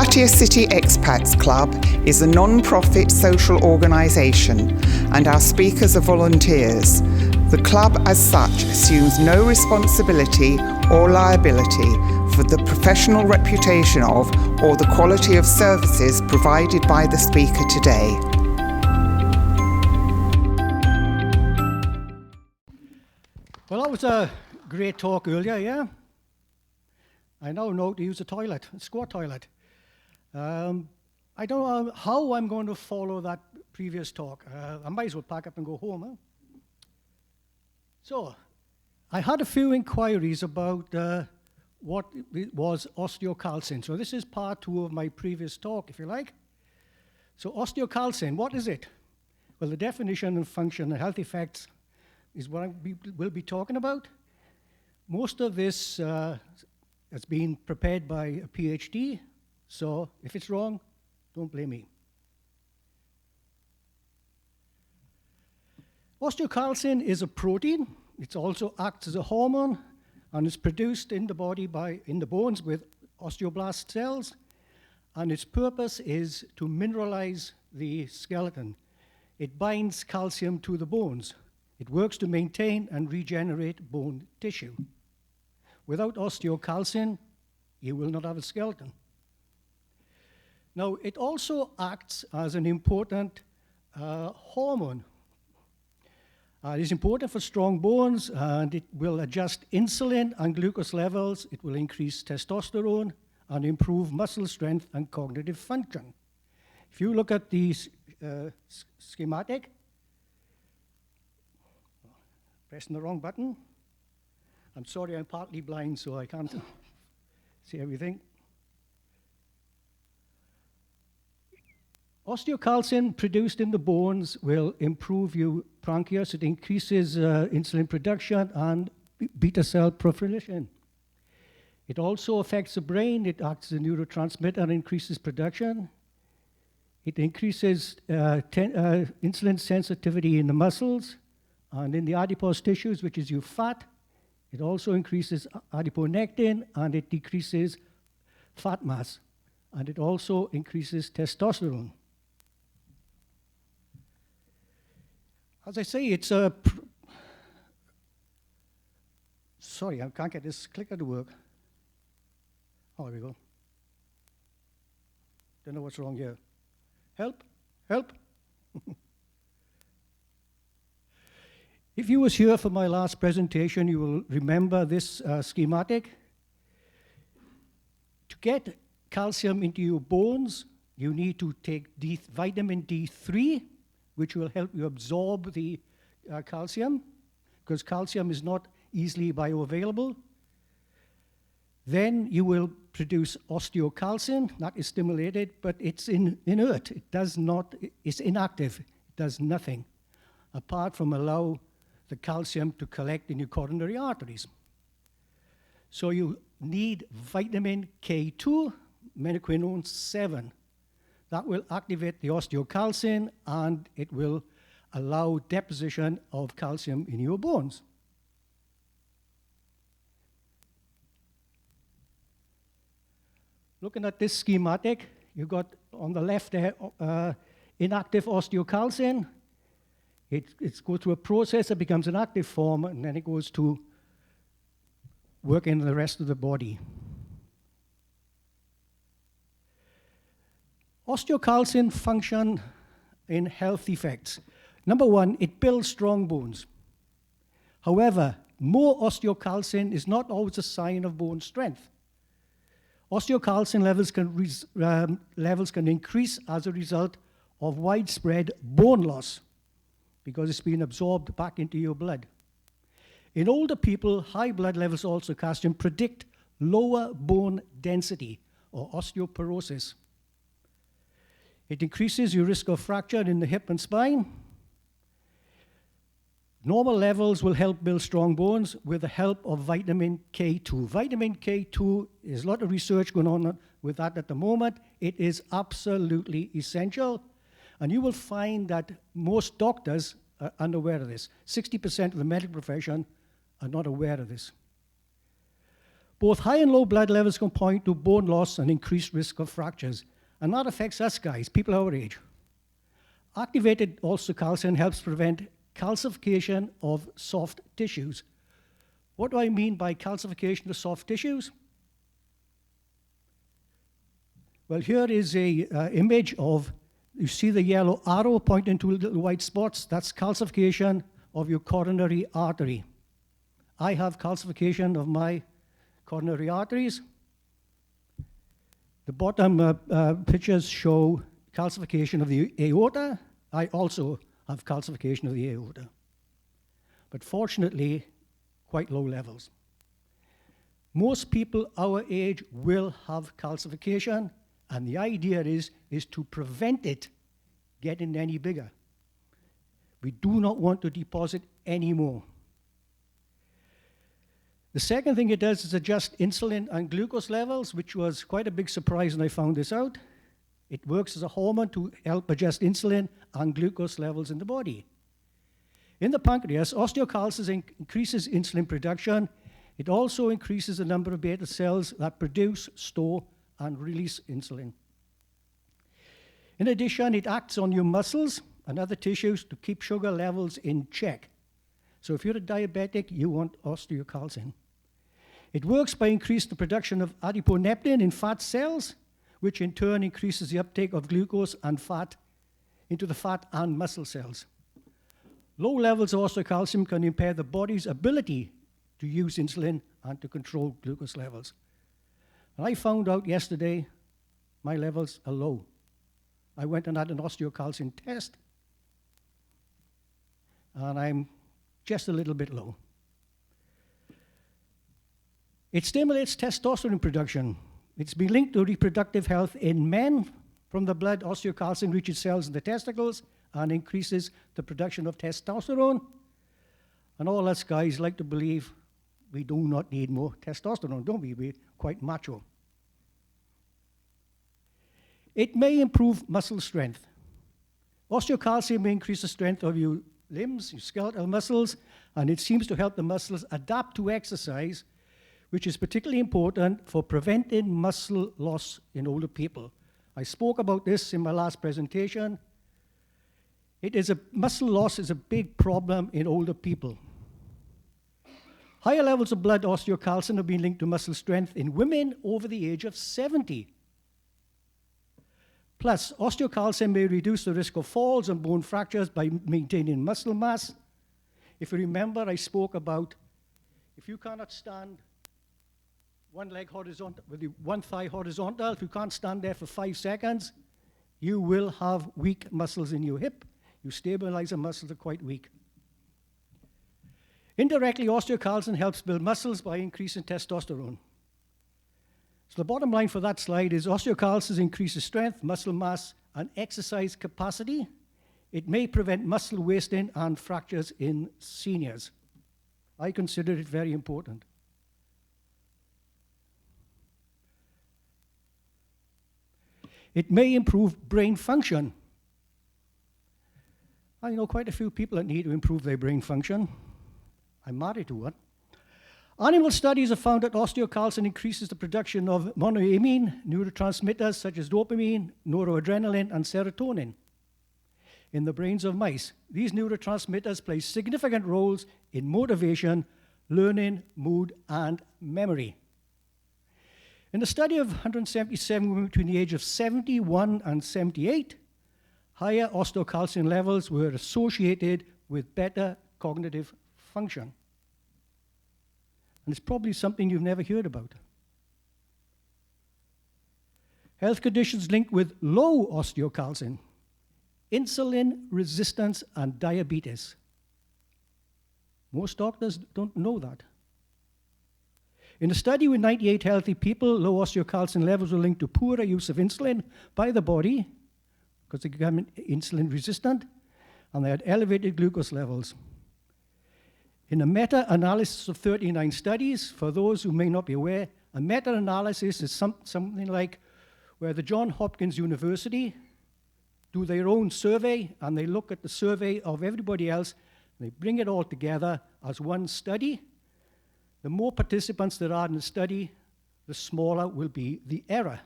Latimer City Expats Club is a non-profit social organisation and our speakers are volunteers. The club as such assumes no responsibility or liability for the professional reputation of or the quality of services provided by the speaker today. Well, that was a great talk earlier, yeah? I now know to use a toilet, a squat toilet. I don't know how I'm going to follow that previous talk. I might as well pack up and go home, huh? So, I had a few inquiries about what was osteocalcin. So this is part 2 of my previous talk, if you like. So osteocalcin, what is it? Well, the definition and function and health effects is what we'll be talking about. Most of this has been prepared by a PhD, so if it's wrong, don't blame me. Osteocalcin is a protein. It also acts as a hormone and is produced in the body in the bones with osteoblast cells, and its purpose is to mineralize the skeleton. It binds calcium to the bones. It works to maintain and regenerate bone tissue. Without osteocalcin, you will not have a skeleton. Now, it also acts as an important hormone. It is important for strong bones, and it will adjust insulin and glucose levels. It will increase testosterone and improve muscle strength and cognitive function. If you look at the schematic, pressing the wrong button. I'm sorry, I'm partly blind, so I can't see everything. Osteocalcin produced in the bones will improve your pancreas. It increases insulin production and beta cell proliferation. It also affects the brain. It acts as a neurotransmitter and increases production. It increases insulin sensitivity in the muscles and in the adipose tissues, which is your fat. It also increases adiponectin, and it decreases fat mass. And it also increases testosterone. As I say, it's a... Sorry, I can't get this clicker to work. Oh, there we go. Don't know what's wrong here. Help, help. If you was here for my last presentation, you will remember this schematic. To get calcium into your bones, you need to take vitamin D3, which will help you absorb the calcium, because calcium is not easily bioavailable. Then you will produce osteocalcin. That is stimulated, but it's inert. It does not, it's inactive. It does nothing apart from allow the calcium to collect in your coronary arteries. So you need vitamin K2, menaquinone 7. That will activate the osteocalcin, and it will allow deposition of calcium in your bones. Looking at this schematic, you've got on the left there inactive osteocalcin. It goes through a process, it becomes an active form, and then it goes to work in the rest of the body. Osteocalcin function in health effects. Number 1, it builds strong bones. However, more osteocalcin is not always a sign of bone strength. Osteocalcin levels can increase as a result of widespread bone loss because it's been absorbed back into your blood. In older people, high blood levels also calcium predict lower bone density or osteoporosis. It increases your risk of fracture in the hip and spine. Normal levels will help build strong bones with the help of vitamin K2. Vitamin K2, there's a lot of research going on with that at the moment. It is absolutely essential. And you will find that most doctors are unaware of this. 60% of the medical profession are not aware of this. Both high and low blood levels can point to bone loss and increased risk of fractures. And that affects us guys, people our age. Activated osteocalcin helps prevent calcification of soft tissues. What do I mean by calcification of soft tissues? Well, here is a image of, you see the yellow arrow pointing to little white spots? That's calcification of your coronary artery. I have calcification of my coronary arteries. The bottom pictures show calcification of the aorta. I also have calcification of the aorta, but fortunately, quite low levels. Most people our age will have calcification, and the idea is to prevent it getting any bigger. We do not want to deposit any more. The second thing it does is adjust insulin and glucose levels, which was quite a big surprise when I found this out. It works as a hormone to help adjust insulin and glucose levels in the body. In the pancreas, osteocalcin increases insulin production. It also increases the number of beta cells that produce, store, and release insulin. In addition, it acts on your muscles and other tissues to keep sugar levels in check. So if you're a diabetic, you want osteocalcin. It works by increasing the production of adiponectin in fat cells, which in turn increases the uptake of glucose and fat into the fat and muscle cells. Low levels of osteocalcium can impair the body's ability to use insulin and to control glucose levels. And I found out yesterday my levels are low. I went and had an osteocalcin test, and I'm just a little bit low. It stimulates testosterone production. It's been linked to reproductive health in men. From the blood, osteocalcin reaches cells in the testicles and increases the production of testosterone. And all us guys like to believe we do not need more testosterone, don't we? We're quite macho. It may improve muscle strength. Osteocalcium may increase the strength of your limbs, your skeletal muscles, and it seems to help the muscles adapt to exercise, which is particularly important for preventing muscle loss in older people. I spoke about this in my last presentation. Muscle loss is a big problem in older people. Higher levels of blood osteocalcin have been linked to muscle strength in women over the age of 70. Plus, osteocalcin may reduce the risk of falls and bone fractures by maintaining muscle mass. If you remember, I spoke about if you cannot stand one leg horizontal, with one thigh horizontal, if you can't stand there for 5 seconds, you will have weak muscles in your hip. Your stabilizer muscles are quite weak. Indirectly, osteocalcin helps build muscles by increasing testosterone. So the bottom line for that slide is osteocalcin increases strength, muscle mass, and exercise capacity. It may prevent muscle wasting and fractures in seniors. I consider it very important. It may improve brain function. I know quite a few people that need to improve their brain function. I'm married to one. Animal studies have found that osteocalcin increases the production of monoamine neurotransmitters such as dopamine, noradrenaline, and serotonin in the brains of mice. These neurotransmitters play significant roles in motivation, learning, mood, and memory. In a study of 177 women between the age of 71 and 78, higher osteocalcin levels were associated with better cognitive function. And it's probably something you've never heard about. Health conditions linked with low osteocalcin, insulin resistance, and diabetes. Most doctors don't know that. In a study with 98 healthy people, low osteocalcin levels were linked to poorer use of insulin by the body because they become insulin resistant, and they had elevated glucose levels. In a meta-analysis of 39 studies, for those who may not be aware, a meta-analysis is something like where the Johns Hopkins University do their own survey, and they look at the survey of everybody else, and they bring it all together as one study. the more participants there are in the study, the smaller will be the error.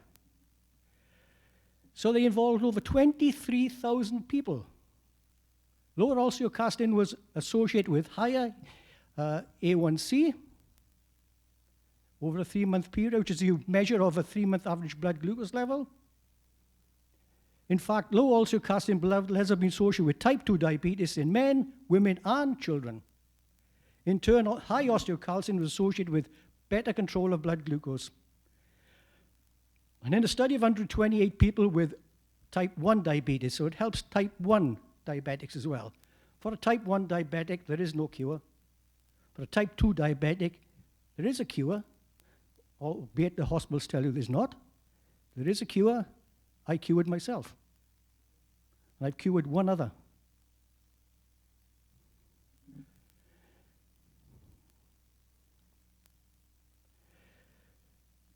So they involved over 23,000 people. Lower osteocalcin was associated with higher A1C over a 3-month period, which is a measure of a 3-month average blood glucose level. In fact, low osteocalcin blood levels have been associated with type 2 diabetes in men, women, and children. In turn, high osteocalcin was associated with better control of blood glucose. And in a study of 128 people with type 1 diabetes, so it helps type 1 diabetics as well. For a type 1 diabetic, there is no cure. For a type 2 diabetic, there is a cure, albeit the hospitals tell you there's not. There is a cure. I cured myself. And I've cured one other.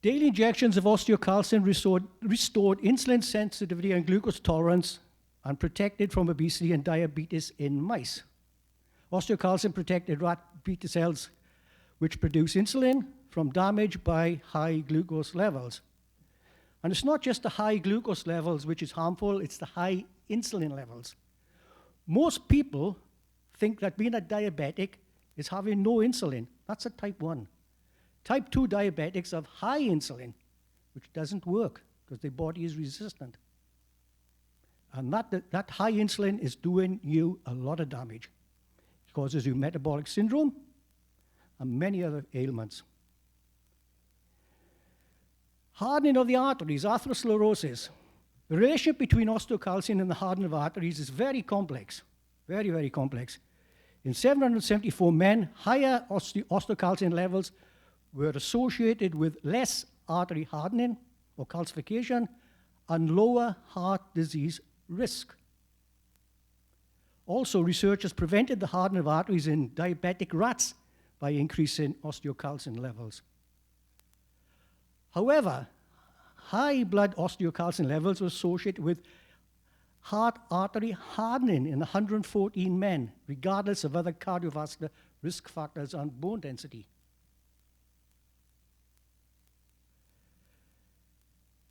Daily injections of osteocalcin restored insulin sensitivity and glucose tolerance and protected from obesity and diabetes in mice. Osteocalcin protected rat beta cells, which produce insulin, from damage by high glucose levels. And it's not just the high glucose levels which is harmful, it's the high insulin levels. Most people think that being a diabetic is having no insulin. That's a type 1. Type 2 diabetics have high insulin, which doesn't work because their body is resistant. And that high insulin is doing you a lot of damage. It causes you metabolic syndrome and many other ailments. Hardening of the arteries, atherosclerosis. The relationship between osteocalcin and the hardening of arteries is very complex, very, very complex. In 774 men, higher osteocalcin levels were associated with less artery hardening or calcification and lower heart disease risk. Also, researchers prevented the hardening of arteries in diabetic rats by increasing osteocalcin levels. However, high blood osteocalcin levels were associated with heart artery hardening in 114 men, regardless of other cardiovascular risk factors and bone density.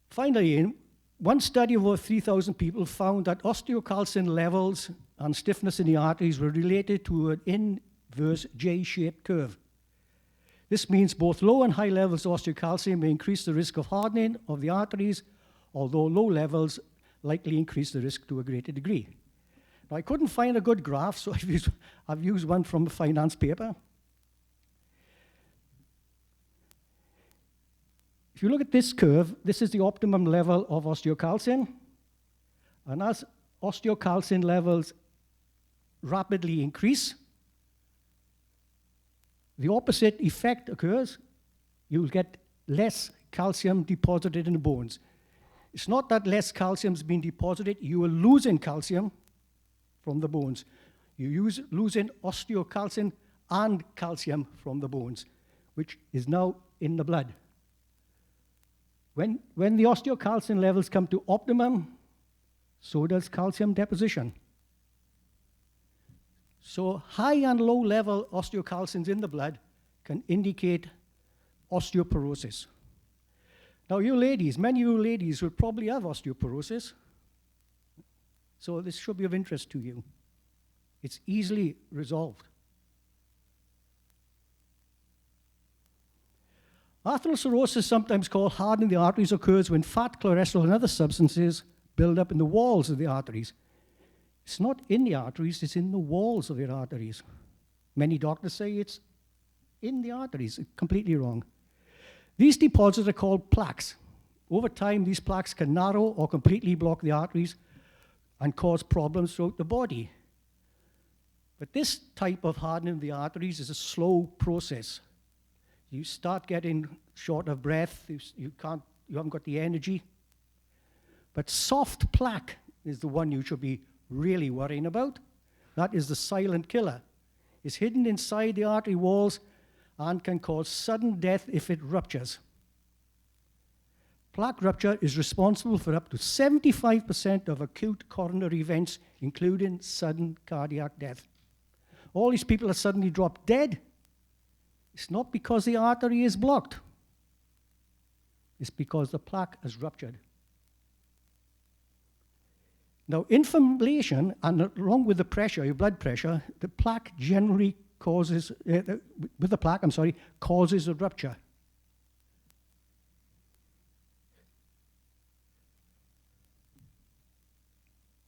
Finally, in one study of over 3,000 people found that osteocalcin levels and stiffness in the arteries were related to an inverse J-shaped curve. This means both low and high levels of osteocalcin may increase the risk of hardening of the arteries, although low levels likely increase the risk to a greater degree. Now, I couldn't find a good graph, so I've used one from a finance paper. If you look at this curve, this is the optimum level of osteocalcin. And as osteocalcin levels rapidly increase, the opposite effect occurs. You'll get less calcium deposited in the bones. It's not that less calcium is being deposited, you are losing calcium from the bones. You're losing osteocalcin and calcium from the bones, which is now in the blood. When the osteocalcin levels come to optimum, so does calcium deposition. So high and low level osteocalcins in the blood can indicate osteoporosis. Now you ladies, many of you ladies will probably have osteoporosis. So this should be of interest to you. It's easily resolved. Atherosclerosis, sometimes called hardening the arteries, occurs when fat, cholesterol, and other substances build up in the walls of the arteries. It's not in the arteries, it's in the walls of the arteries. Many doctors say it's in the arteries. It's completely wrong. These deposits are called plaques. Over time, these plaques can narrow or completely block the arteries and cause problems throughout the body. But this type of hardening of the arteries is a slow process. You start getting short of breath, you haven't got the energy. But soft plaque is the one you should be really worrying about. That is the silent killer. It's hidden inside the artery walls and can cause sudden death if it ruptures. Plaque rupture is responsible for up to 75% of acute coronary events, including sudden cardiac death. All these people are suddenly dropped dead It's not because the artery is blocked. It's because the plaque has ruptured. Now, inflammation, and along with the pressure, your blood pressure, the plaque generally causes, causes a rupture.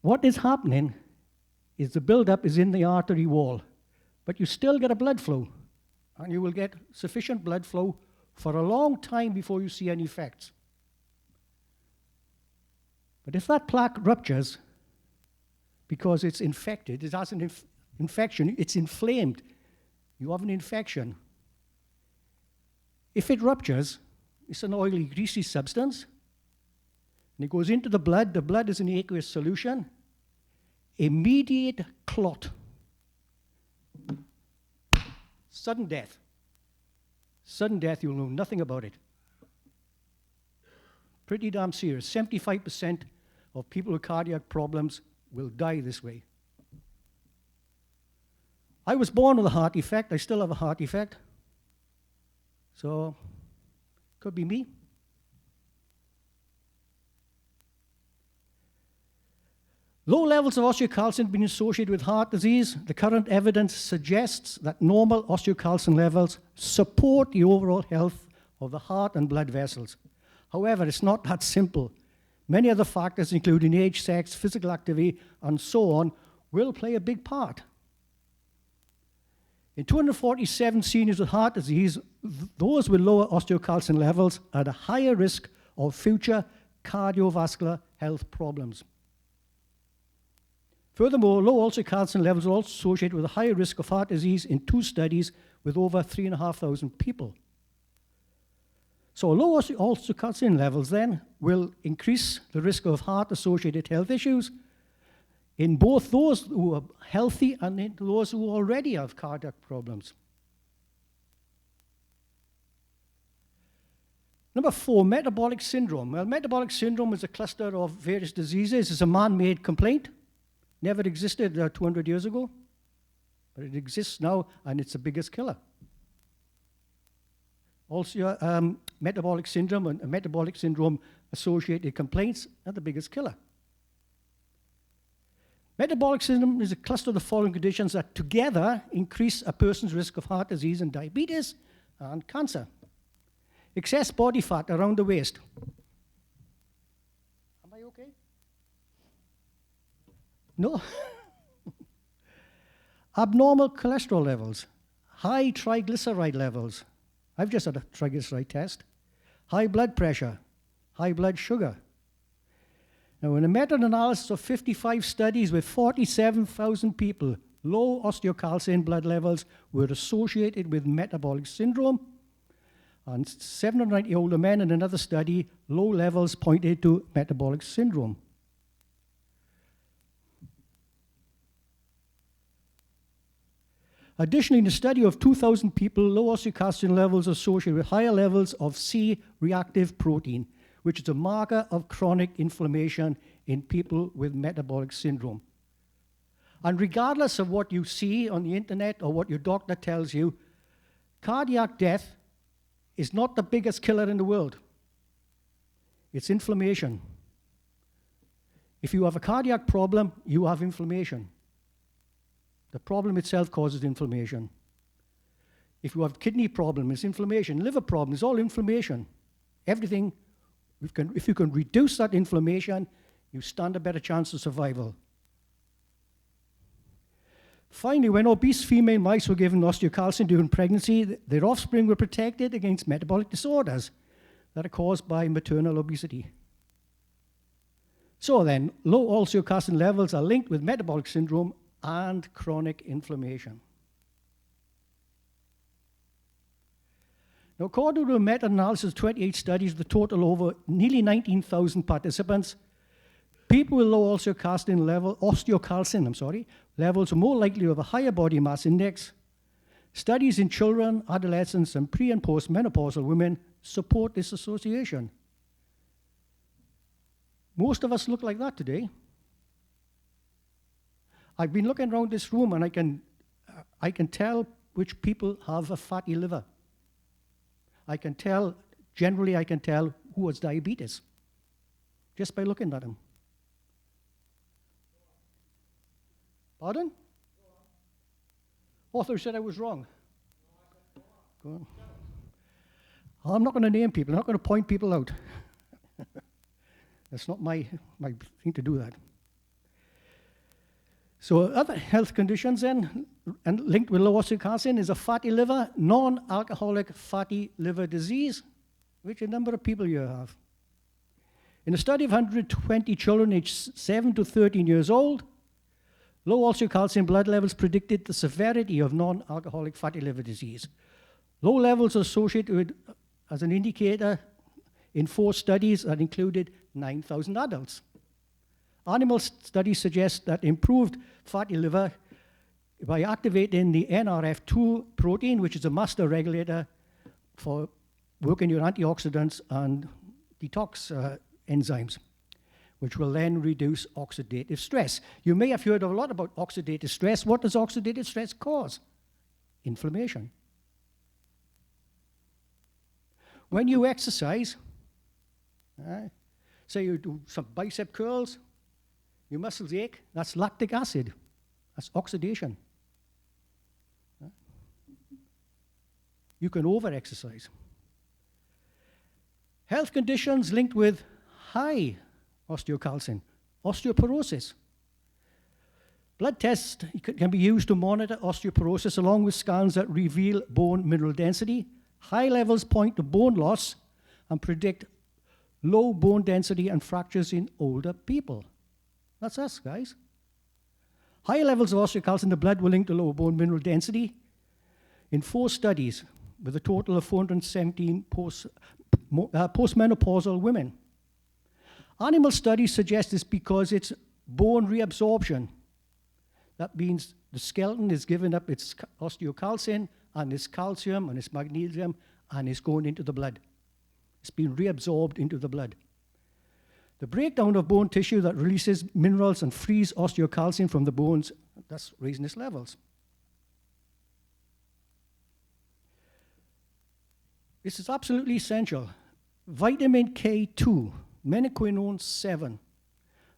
What is happening is the buildup is in the artery wall, but you still get a blood flow, and you will get sufficient blood flow for a long time before you see any effects. But if that plaque ruptures, because it's infected, it has an infection, it's inflamed, you have an infection. If it ruptures, it's an oily, greasy substance, and it goes into the blood is an aqueous solution, immediate clot, sudden death. Sudden death, you'll know nothing about it. Pretty damn serious. 75% of people with cardiac problems will die this way. I was born with a heart defect. I still have a heart defect. So, could be me. Low levels of osteocalcin have been associated with heart disease. The current evidence suggests that normal osteocalcin levels support the overall health of the heart and blood vessels. However, it's not that simple. Many other factors, including age, sex, physical activity, and so on, will play a big part. In 247 seniors with heart disease, those with lower osteocalcin levels are at a higher risk of future cardiovascular health problems. Furthermore, low osteocalcin levels are also associated with a higher risk of heart disease in 2 studies with over 3,500 people. So low osteocalcin levels then will increase the risk of heart-associated health issues in both those who are healthy and in those who already have cardiac problems. Number 4, metabolic syndrome. Well, metabolic syndrome is a cluster of various diseases. It's a man-made complaint. Never existed 200 years ago, but it exists now, and it's the biggest killer. Also, metabolic syndrome and metabolic syndrome-associated complaints are the biggest killer. Metabolic syndrome is a cluster of the following conditions that together increase a person's risk of heart disease and diabetes and cancer. Excess body fat around the waist. Am I okay? No. Abnormal cholesterol levels, high triglyceride levels. I've just had a triglyceride test. High blood pressure, high blood sugar. Now, in a meta-analysis of 55 studies with 47,000 people, low osteocalcin blood levels were associated with metabolic syndrome. And 790 older men in another study, low levels pointed to metabolic syndrome. Additionally, in a study of 2,000 people, low osteocalcin levels associated with higher levels of C-reactive protein, which is a marker of chronic inflammation in people with metabolic syndrome. And regardless of what you see on the internet or what your doctor tells you, cardiac death is not the biggest killer in the world. It's inflammation. If you have a cardiac problem, you have inflammation. The problem itself causes inflammation. If you have kidney problem, it's inflammation. Liver problem is all inflammation. Everything, if you can reduce that inflammation, you stand a better chance of survival. Finally, when obese female mice were given osteocalcin during pregnancy, their offspring were protected against metabolic disorders that are caused by maternal obesity. So then, low osteocalcin levels are linked with metabolic syndrome and chronic inflammation. Now, according to a meta-analysis of 28 studies with a total of over nearly 19,000 participants, people with low osteocalcin levels are more likely to have a higher body mass index. Studies in children, adolescents, and pre- and post-menopausal women support this association. Most of us look like that today. I've been looking around this room, and I can tell which people have a fatty liver. generally I can tell who has diabetes just by looking at them. Pardon? Author said I was wrong. Go on. I'm not going to name people. I'm not going to point people out. That's not my thing to do that. So other health conditions then, and linked with low osteocalcin, is a fatty liver, non-alcoholic fatty liver disease, which a number of people here have. In a study of 120 children aged 7 to 13 years old, low osteocalcin blood levels predicted the severity of non-alcoholic fatty liver disease. Low levels are associated with, as an indicator, in 4 studies that included 9,000 adults. Animal studies suggest that improved fatty liver, by activating the NRF2 protein, which is a master regulator for working your antioxidants and detox enzymes, which will then reduce oxidative stress. You may have heard a lot about oxidative stress. What does oxidative stress cause? Inflammation. When you exercise, say you do some bicep curls, your muscles ache, that's lactic acid. That's oxidation. You can over-exercise. Health conditions linked with high osteocalcin, osteoporosis. Blood tests can be used to monitor osteoporosis along with scans that reveal bone mineral density. High levels point to bone loss and predict low bone density and fractures in older people. That's us, guys. High levels of osteocalcin in the blood were linked to low bone mineral density in 4 studies with a total of 417 postmenopausal women. Animal studies suggest this because it's bone reabsorption. That means the skeleton is giving up its osteocalcin and its calcium and its magnesium and it's going into the blood. It's being reabsorbed into the blood. The breakdown of bone tissue that releases minerals and frees osteocalcin from the bones, thus raising its levels. This is absolutely essential. Vitamin K2, menaquinone 7,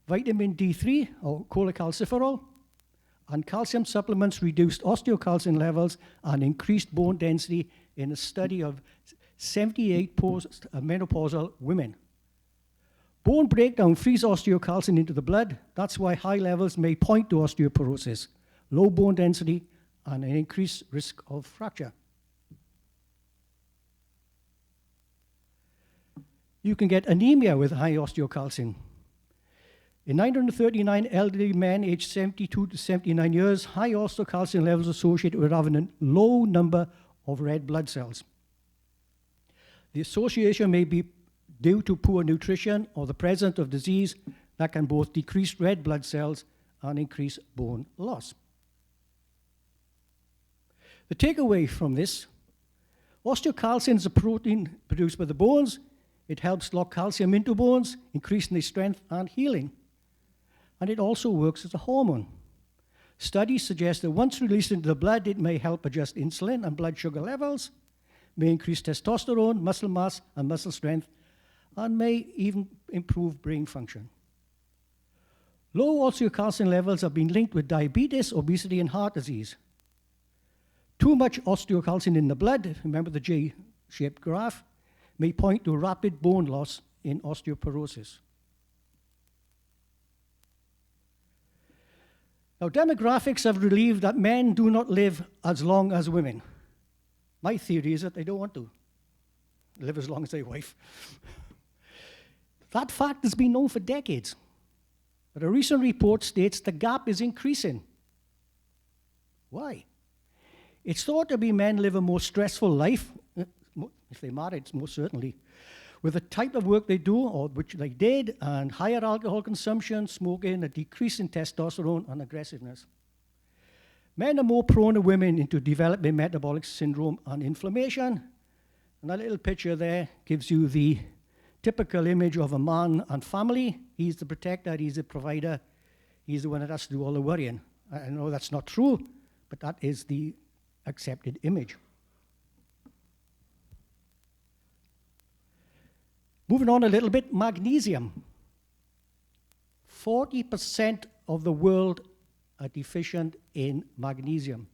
vitamin D3, or cholecalciferol, and calcium supplements reduced osteocalcin levels and increased bone density in a study of 78 postmenopausal women. Bone breakdown frees osteocalcin into the blood. That's why high levels may point to osteoporosis, low bone density, and an increased risk of fracture. You can get anemia with high osteocalcin. In 939 elderly men aged 72 to 79 years, high osteocalcin levels associated with having a low number of red blood cells. The association may be due to poor nutrition or the presence of disease that can both decrease red blood cells and increase bone loss. The takeaway from this, osteocalcin is a protein produced by the bones. It helps lock calcium into bones, increasing their strength and healing. And it also works as a hormone. Studies suggest that once released into the blood, it may help adjust insulin and blood sugar levels, may increase testosterone, muscle mass, and muscle strength, and may even improve brain function. Low osteocalcin levels have been linked with diabetes, obesity, and heart disease. Too much osteocalcin in the blood, remember the J-shaped graph, may point to rapid bone loss in osteoporosis. Now, demographics have revealed that men do not live as long as women. My theory is that they don't want to live as long as their wife. That fact has been known for decades. But a recent report states the gap is increasing. Why? It's thought to be men live a more stressful life, if they're married, most certainly, with the type of work they do, or which they did, and higher alcohol consumption, smoking, a decrease in testosterone, and aggressiveness. Men are more prone than women into developing metabolic syndrome and inflammation. And that little picture there gives you the typical image of a man and family. He's the protector, he's the provider, he's the one that has to do all the worrying. I know that's not true, but that is the accepted image. Moving on a little bit, magnesium. 40% of the world are deficient in magnesium.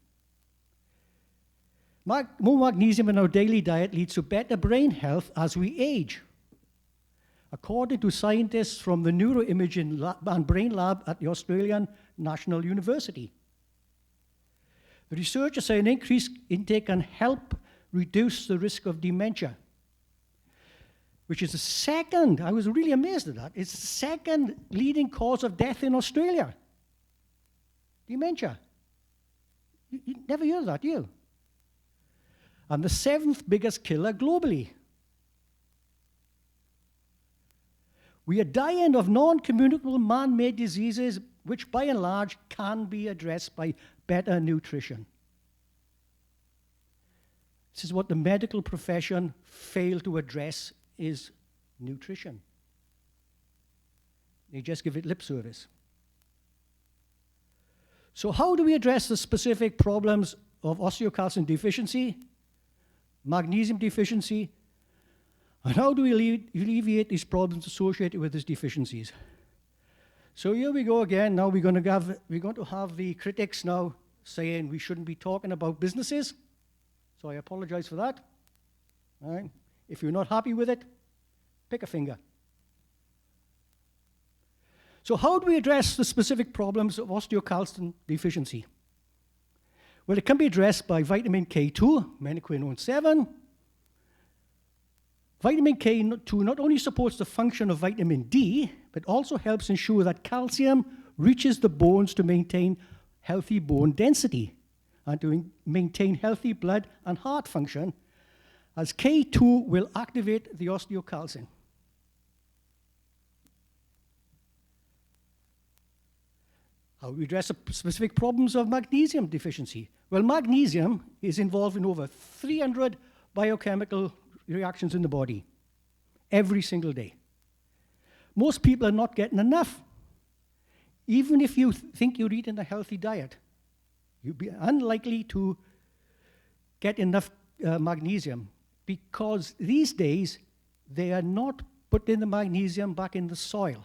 More magnesium in our daily diet leads to better brain health as we age. According to scientists from the Neuroimaging and Brain Lab at the Australian National University. The researchers say an increased intake can help reduce the risk of dementia, which is the second, I was really amazed at that, it's the second leading cause of death in Australia. Dementia. You never hear that, do you? And the 7th biggest killer globally. We are dying of non-communicable man-made diseases, which by and large can be addressed by better nutrition. This is what the medical profession failed to address, is nutrition. They just give it lip service. So how do we address the specific problems of osteocalcium deficiency, magnesium deficiency, and how do we alleviate these problems associated with these deficiencies? So here we go again. Now we're going to have the critics now saying we shouldn't be talking about businesses. So I apologize for that. All right. If you're not happy with it, pick a finger. So how do we address the specific problems of osteocalcium deficiency? Well, it can be addressed by vitamin K2, menaquinone 7. Vitamin K2 not only supports the function of vitamin D, but also helps ensure that calcium reaches the bones to maintain healthy bone density and to maintain healthy blood and heart function, as K2 will activate the osteocalcin. How do we address the specific problems of magnesium deficiency? Well, magnesium is involved in over 300 biochemical reactions in the body every single day. Most people are not getting enough. Even if you think you're eating a healthy diet, you'd be unlikely to get enough magnesium, because these days they are not putting the magnesium back in the soil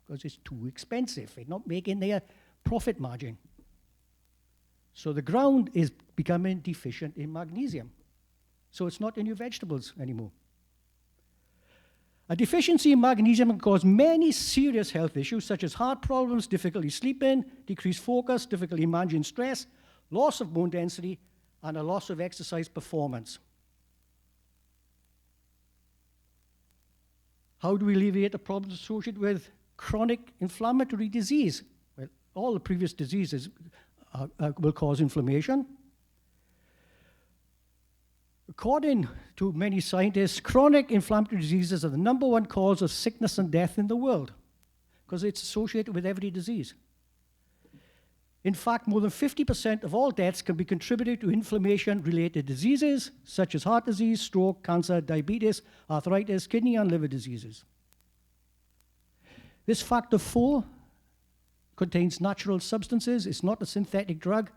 because it's too expensive. They're not making their profit margin. So the ground is becoming deficient in magnesium. So it's not in your vegetables anymore. A deficiency in magnesium can cause many serious health issues such as heart problems, difficulty sleeping, decreased focus, difficulty managing stress, loss of bone density, and a loss of exercise performance. How do we alleviate the problems associated with chronic inflammatory disease? Well, all the previous diseases will cause inflammation. According to many scientists, chronic inflammatory diseases are the #1 cause of sickness and death in the world because it's associated with every disease. In fact, more than 50% of all deaths can be contributed to inflammation-related diseases such as heart disease, stroke, cancer, diabetes, arthritis, kidney and liver diseases. This factor 4 contains natural substances. It's not a synthetic drug.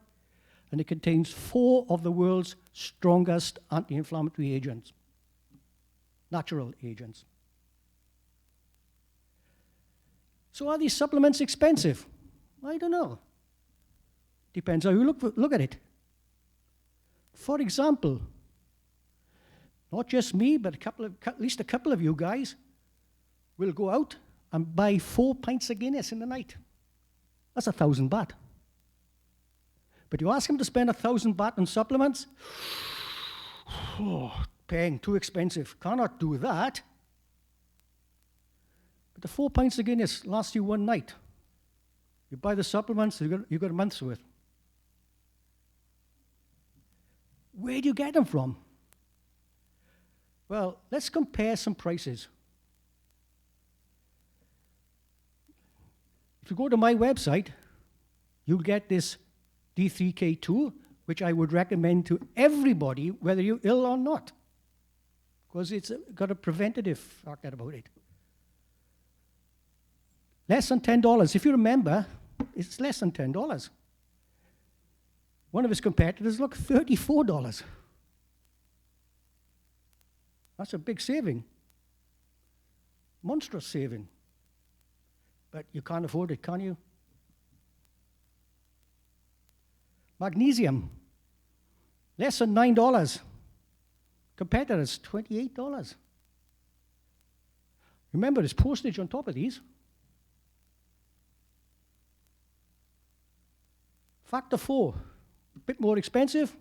And it contains 4 of the world's strongest anti-inflammatory agents, natural agents. So are these supplements expensive? I don't know. Depends how you look at it. For example, not just me, but at least a couple of you guys will go out and buy 4 pints of Guinness in the night. That's 1,000 baht. But you ask him to spend 1,000 baht on supplements, paying too expensive. Cannot do that. But the 4 pints of Guinness lasts you one night. You buy the supplements, you've got a month's worth. Where do you get them from? Well, let's compare some prices. If you go to my website, you'll get this D3K2, which I would recommend to everybody, whether you're ill or not, because it's got a preventative factor about it. Less than $10. If you remember, it's less than $10. One of his competitors, look, $34. That's a big saving. Monstrous saving. But you can't afford it, can you? Magnesium, less than $9. Competitors, $28. Remember, there's postage on top of these. Factor 4, a bit more expensive,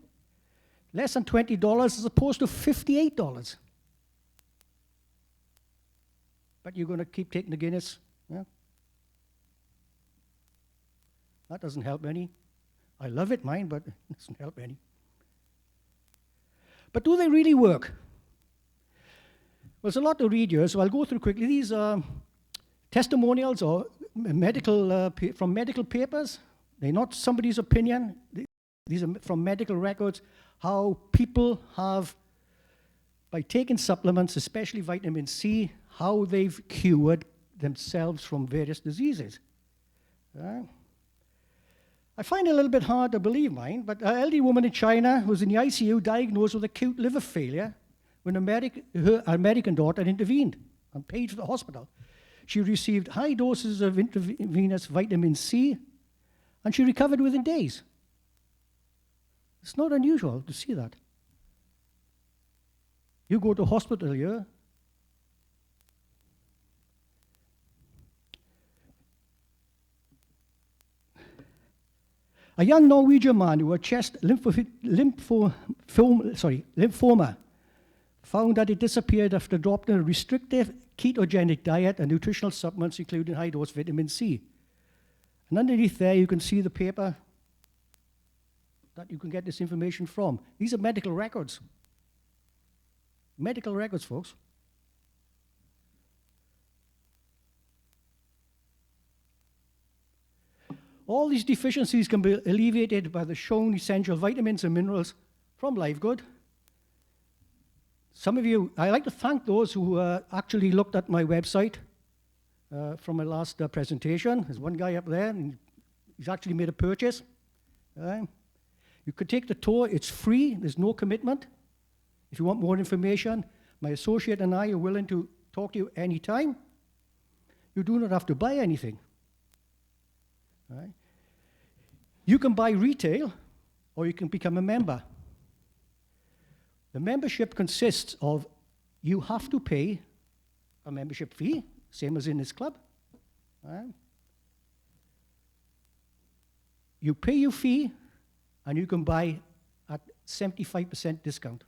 less than $20 as opposed to $58. But you're going to keep taking the Guinness. Yeah? That doesn't help any. I love it, mine, but it doesn't help any. But do they really work? Well, there's a lot to read here, so I'll go through quickly. These are testimonials or medical from medical papers. They're not somebody's opinion. These are from medical records, how people have, by taking supplements, especially vitamin C, how they've cured themselves from various diseases. I find it a little bit hard to believe mine, but an elderly woman in China was in the ICU diagnosed with acute liver failure when her American daughter intervened and paid for the hospital. She received high doses of intravenous vitamin C, and she recovered within days. It's not unusual to see that. You go to hospital here, a young Norwegian man who had chest lymphoma found that it disappeared after adopting a restrictive ketogenic diet and nutritional supplements, including high-dose vitamin C. And underneath there, you can see the paper that you can get this information from. These are medical records. Medical records, folks. All these deficiencies can be alleviated by the shown essential vitamins and minerals from Live Good. Some of you, I like to thank those who actually looked at my website from my last presentation. There's one guy up there, and he's actually made a purchase. You could take the tour, it's free, there's no commitment. If you want more information, my associate and I are willing to talk to you anytime. You do not have to buy anything. Right? You can buy retail, or you can become a member. The membership consists of, you have to pay a membership fee, same as in this club. Right? You pay your fee, and you can buy at 75% discount.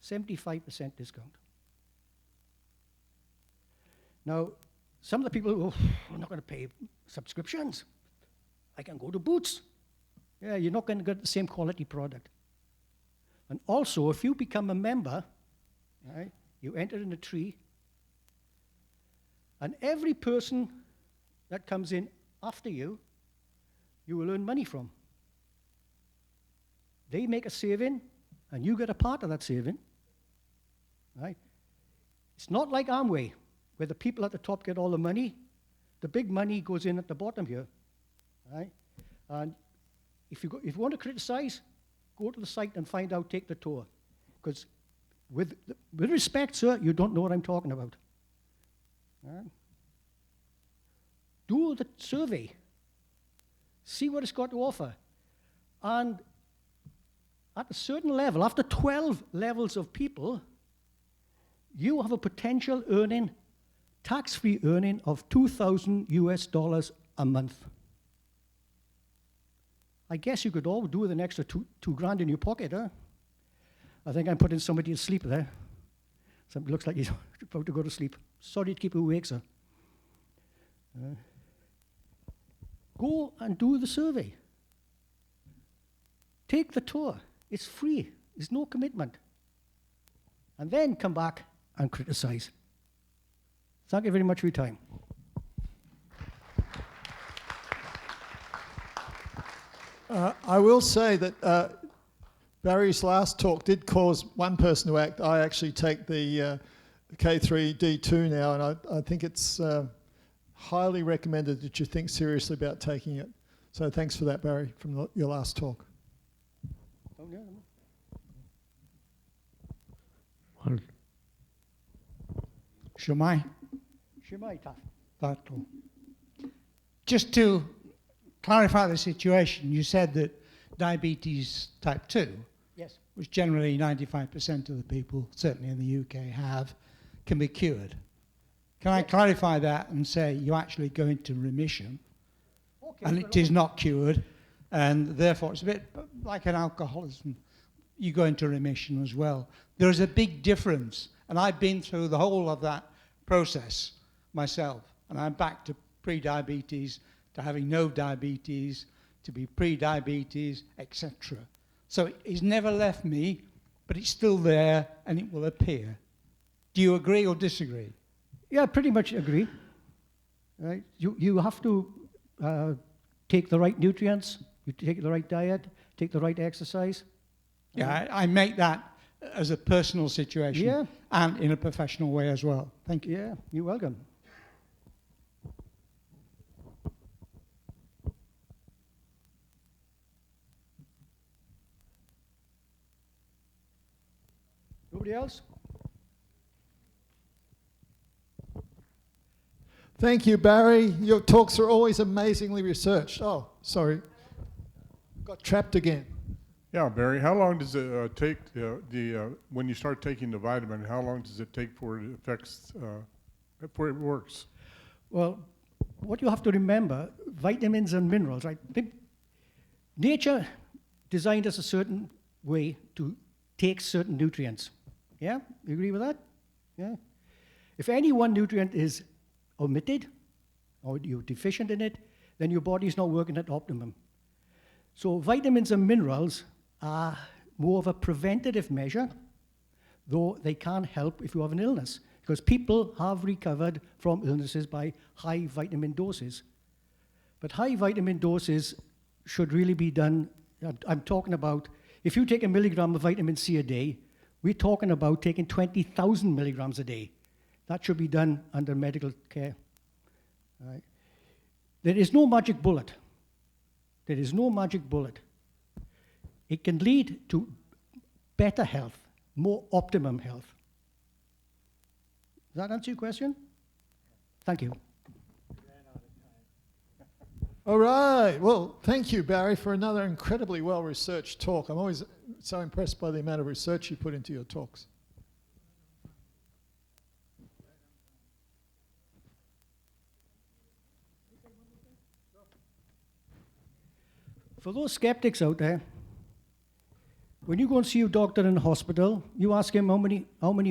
75% discount. Now, some of the people go, I'm not going to pay subscriptions. I can go to Boots. Yeah, you're not going to get the same quality product. And also, if you become a member, right, you enter in a tree, and every person that comes in after you, you will earn money from. They make a saving, and you get a part of that saving. Right? It's not like Amway, where the people at the top get all the money. The big money goes in at the bottom here. Right? And if you want to criticize, go to the site and find out, take the tour. Because with respect, sir, you don't know what I'm talking about. Right? Do the survey. See what it's got to offer. And at a certain level, after 12 levels of people, you have a potential earning, tax-free earning of $2,000 a month. I guess you could all do with an extra two grand in your pocket, huh? I think I'm putting somebody to sleep there. Somebody looks like he's about to go to sleep. Sorry to keep you awake, sir. Go and do the survey. Take the tour. It's free. There's no commitment. And then come back and criticize. Thank you very much for your time. I will say that Barry's last talk did cause one person to act. I actually take the K3D2 now, and I think it's highly recommended that you think seriously about taking it. So thanks for that, Barry, from your last talk. Oh, yeah. Shumai. Shemai Taff. That'll. Just to clarify the situation, you said that diabetes type 2, Yes. which generally 95% of the people, certainly in the UK, have, can be cured. Can I clarify that and say you actually go into remission, Okay. and it is not cured, and therefore it's a bit like an alcoholism. You go into remission as well. There is a big difference, and I've been through the whole of that process myself, and I'm back to pre-diabetes, to having no diabetes, to be pre-diabetes, etc. So it's never left me, but it's still there, and it will appear. Do you agree or disagree? Yeah, pretty much agree. Right? You have to take the right nutrients, you take the right diet, take the right exercise. Yeah, I make that as a personal situation, Yeah. and in a professional way as well. Thank you. Yeah, you're welcome. Nobody else? Thank you, Barry. Your talks are always amazingly researched. Oh, sorry. Got trapped again. Yeah, Barry, how long does it take when you start taking the vitamin, how long does it take before it affects, before it works? Well, what you have to remember, vitamins and minerals, right? Nature designed us a certain way to take certain nutrients. Yeah? You agree with that? Yeah? If any one nutrient is omitted or you're deficient in it, then your body's not working at optimum. So vitamins and minerals are more of a preventative measure, though they can help if you have an illness, because people have recovered from illnesses by high vitamin doses. But high vitamin doses should really be done, I'm talking about, if you take a milligram of vitamin C a day, we're talking about taking 20,000 milligrams a day. That should be done under medical care. Right? There is no magic bullet. There is no magic bullet. It can lead to better health, more optimum health. Does that answer your question? Thank you. All right. Well, thank you, Barry, for another incredibly well-researched talk. I'm always so impressed by the amount of research you put into your talks. For those skeptics out there, when you go and see your doctor in the hospital, you ask him how many